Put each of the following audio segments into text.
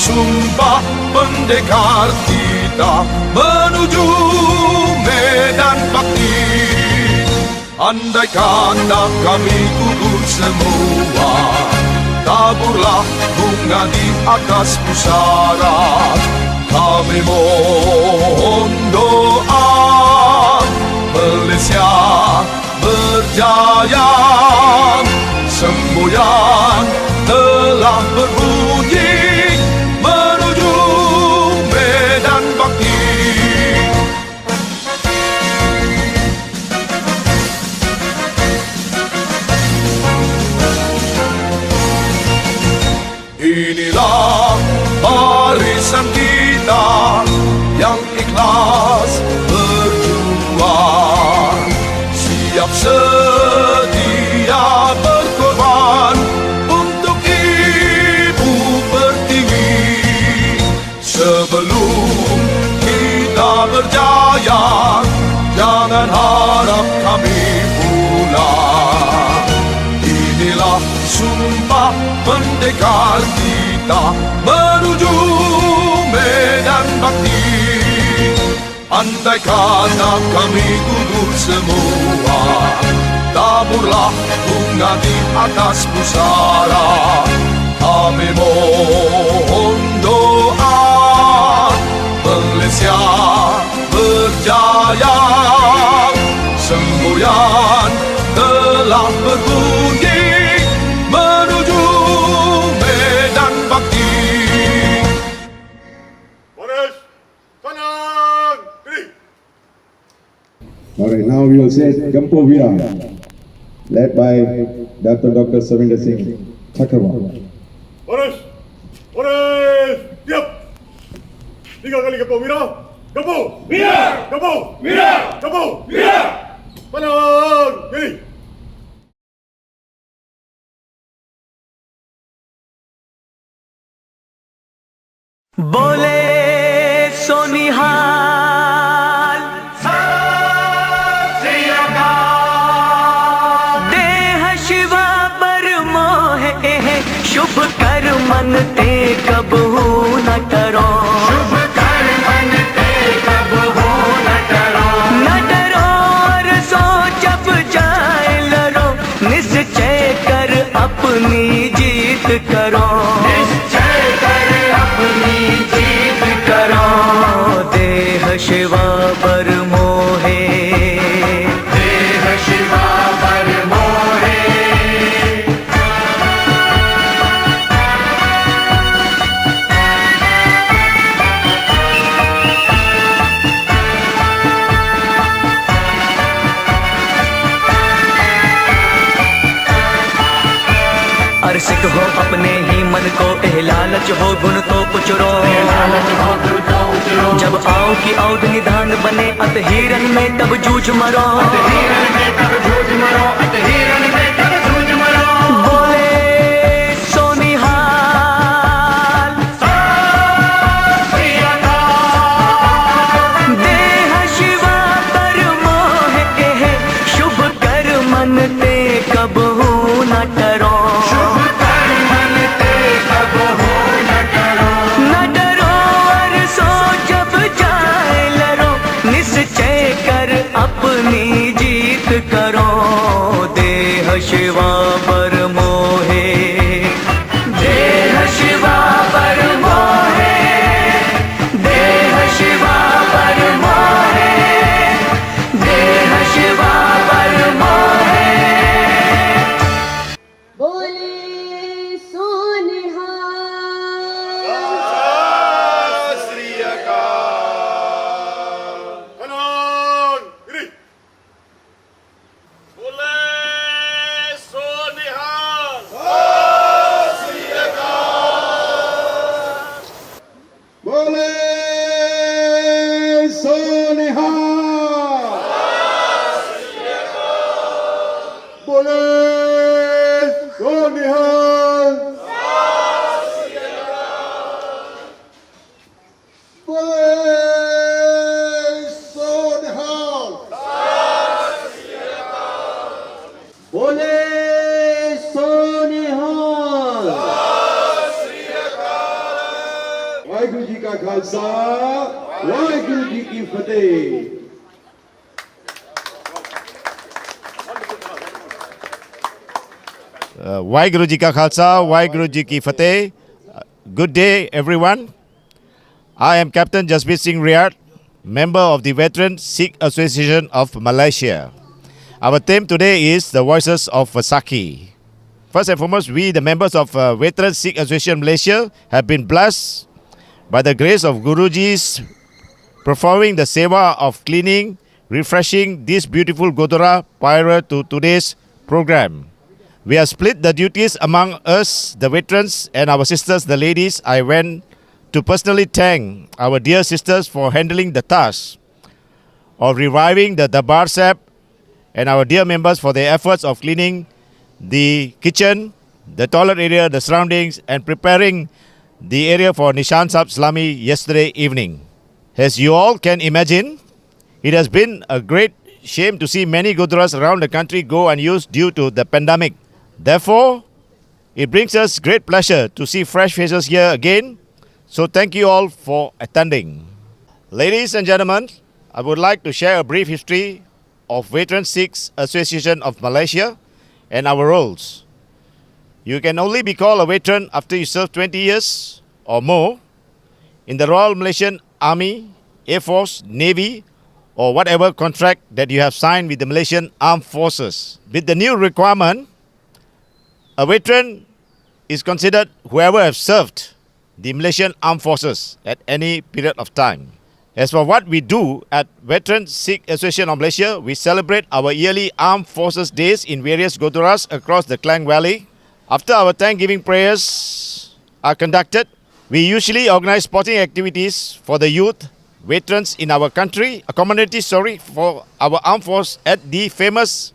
sumpah pendekar kita menuju medan bakti. Andai kata kami gugur semua, taburlah bunga di atas pusara. Kami mohon doa Malaysia berjaya. Semboyan telah berbunyi menuju medan bakti. Inilah barisan kita yang ikhlas berjuang, siap sedia berkorban untuk Ibu Pertiwi. Sebelum kita berjaya, jangan harap kami pulang. Inilah sumpah pendekar kita menuju medan bakti. Andai kata kami gugur semua, taburlah bunga di atas pusara. Kami mohon doa Malaysia berjaya. Semboyan telah berbunyi menuju medan bakti. Baris, kanan, kiri. Alright, now we will say Gampo Vira, led by Dr. Savinder Singh Chakrabarti. Baris, baris, siap. 3 kali Gampo Wira. Gampo, Wira. Gampo, Wira. Gampo, Wira. Kanan, kiri. बोले सोनिहाल देह शिवा पर मोह शुभ कर मन ते कबहू न करो। शुभ कर मन ते कबहू न डरो। न डरो और सो जब जाए लड़ो, निश्चय कर अपनी जीत करो। निश्चय कर अपनी जीत करो। देह शिवा पर मोहे, देह शिवा पर मोहे। अरसिक हो अपने ही मन को, एह लालच हो गुण तो उचरो। जब आओ की औध निधान बने अत हिरन में तब जूझ मरो। बोले सोनिहाल देह शिवा पर मोह शुभ कर मन ते कबहू न डरो। अपनी जीत करो। देह वाहिगुरु जी का खालसा वाहिगुरु जी की फतेह। Waheguru Ji Ka Khalsa, Waheguru Ji Ki Fateh. Good day, everyone. I am Captain Jasbir Singh Riyad, member of the Veteran Sikh Association of Malaysia. Our theme today is the Voices of Vaisakhi. First and foremost, we, the members of Veteran Sikh Association Malaysia, have been blessed by the grace of Guruji's performing the seva of cleaning, refreshing this beautiful Gurdwara prior to today's program. We have split the duties among us, the veterans, and our sisters, the ladies. I went to personally thank our dear sisters for handling the task of reviving the Darbar Sahib and our dear members for their efforts of cleaning the kitchen, the toilet area, the surroundings, and preparing the area for Nishan Sahib Salami yesterday evening. As you all can imagine, it has been a great shame to see many Gurdwaras around the country go unused due to the pandemic. Therefore, it brings us great pleasure to see fresh faces here again. So thank you all for attending. Ladies and gentlemen, I would like to share a brief history of Veteran Sikh Association of Malaysia and our roles. You can only be called a veteran after you serve 20 years or more in the Royal Malaysian Army, Air Force, Navy, or whatever contract that you have signed with the Malaysian Armed Forces. With the new requirement, a veteran is considered whoever has served the Malaysian Armed Forces at any period of time. As for what we do at Veteran Sikh Association of Malaysia, we celebrate our yearly Armed Forces Days in various Gurdwaras across the Klang Valley. After our Thanksgiving prayers are conducted, we usually organize sporting activities for the youth, veterans in our country, a community for our armed force at the famous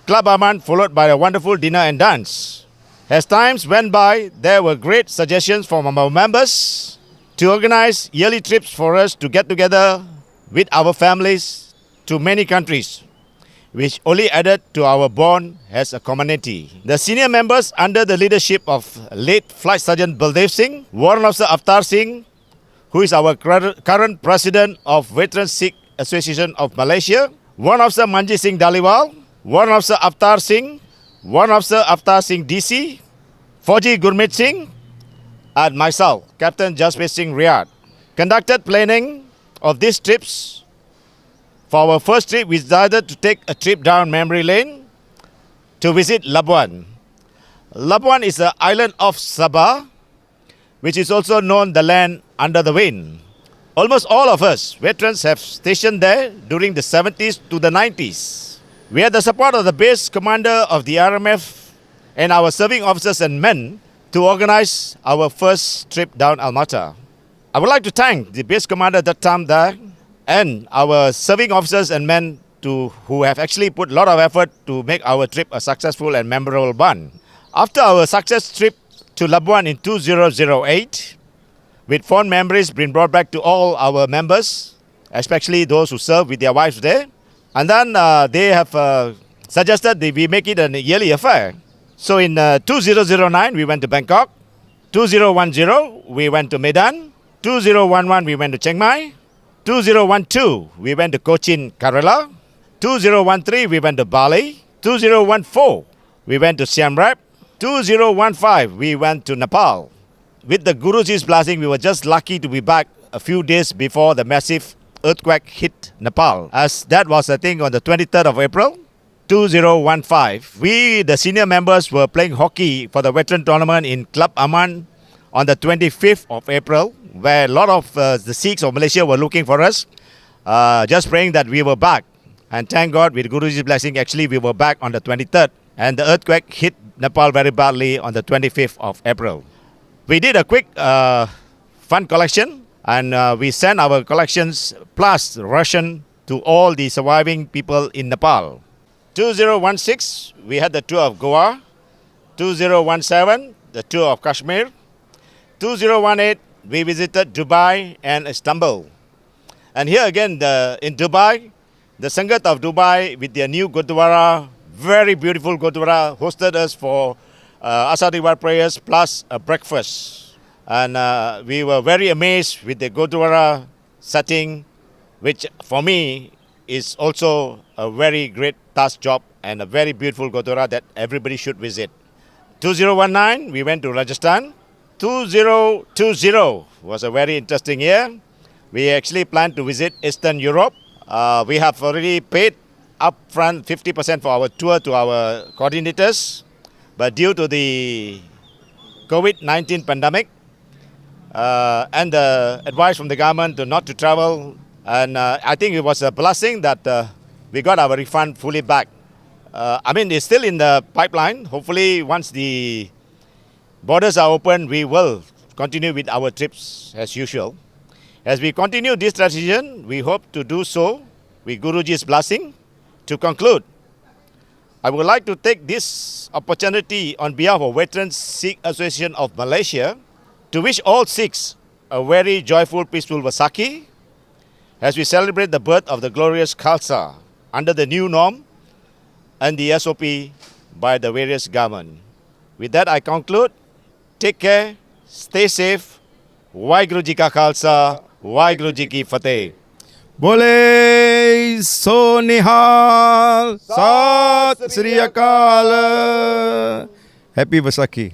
Club Aman, followed by a wonderful dinner and dance. As times went by, there were great suggestions from our members to organize yearly trips for us to get together with our families to many countries, which only added to our bond as a community. The senior members, under the leadership of late Flight Sergeant Baldev Singh, Warrant Officer Avtar Singh, who is our current president of Veteran Sikh Association of Malaysia, Warrant Officer Manjit Singh Daliwal, Warrant Officer Avtar Singh, Warrant Officer Avtar Singh DC, Fauji Gurmeet Singh, and myself, Captain Jasbir Singh Riyad, conducted planning of these trips. For our first trip, we decided to take a trip down memory lane to visit Labuan. Labuan is an island of Sabah, which is also known the land under the wind. Almost all of us veterans have stationed there during the 70s to the 90s. We had the support of the base commander of the RMF and our serving officers and men to organize our first trip down Almata. I would like to thank the base commander at that time there and our serving officers and men who have actually put a lot of effort to make our trip a successful and memorable one. After our success trip to Labuan in 2008, with fond memories being brought back to all our members, especially those who serve with their wives there, and then they have suggested that we make it a yearly affair. So in 2009, we went to Bangkok. 2010, we went to Medan. 2011, we went to Chiang Mai. 2012, we went to Cochin, Kerala. 2013, we went to Bali. 2014, we went to Siem Reap. 2015, we went to Nepal. With the Guruji's blessing, we were just lucky to be back a few days before the massive earthquake hit Nepal, as that was, I think, on the 23rd of April, 2015. We, the senior members, were playing hockey for the veteran tournament in Club Aman on the 25th of April, where a lot of the Sikhs of Malaysia were looking for us, just praying that we were back. And thank God, with Guruji's blessing, actually we were back on the 23rd, and the earthquake hit Nepal very badly on the 25th of April. We did a quick fund collection, and we sent our collections plus ration to all the surviving people in Nepal. 2016, we had the tour of Goa. 2017, the tour of Kashmir. 2018, we visited Dubai and Istanbul. And here again, in Dubai, the Sangat of Dubai with their new Gurdwara, very beautiful Gurdwara, hosted us for Asadiwar prayers plus a breakfast. and we were very amazed with the Gurdwara setting, which for me is also a very great task job and a very beautiful Gurdwara that everybody should visit. 2019, we went to Rajasthan. 2020 was a very interesting year. We actually planned to visit Eastern Europe. We have already paid upfront 50% for our tour to our coordinators, but due to the COVID-19 pandemic and the advice from the government to not to travel, and I think it was a blessing that we got our refund fully back. I mean, it's still in the pipeline. Hopefully, once the borders are open, we will continue with our trips as usual. As we continue this transition, we hope to do so with Guruji's blessing. To conclude, I would like to take this opportunity on behalf of Veterans Sikh Association of Malaysia to wish all Sikhs a very joyful, peaceful Vaisakhi as we celebrate the birth of the glorious Khalsa under the new norm and the SOP by the various government. With that, I conclude. Take care, stay safe. Waheguru Ji Ka Khalsa, Waheguru Ji Ki Fateh. बोले सो निहाल, सत श्री अकाल। Happy Baisakhi.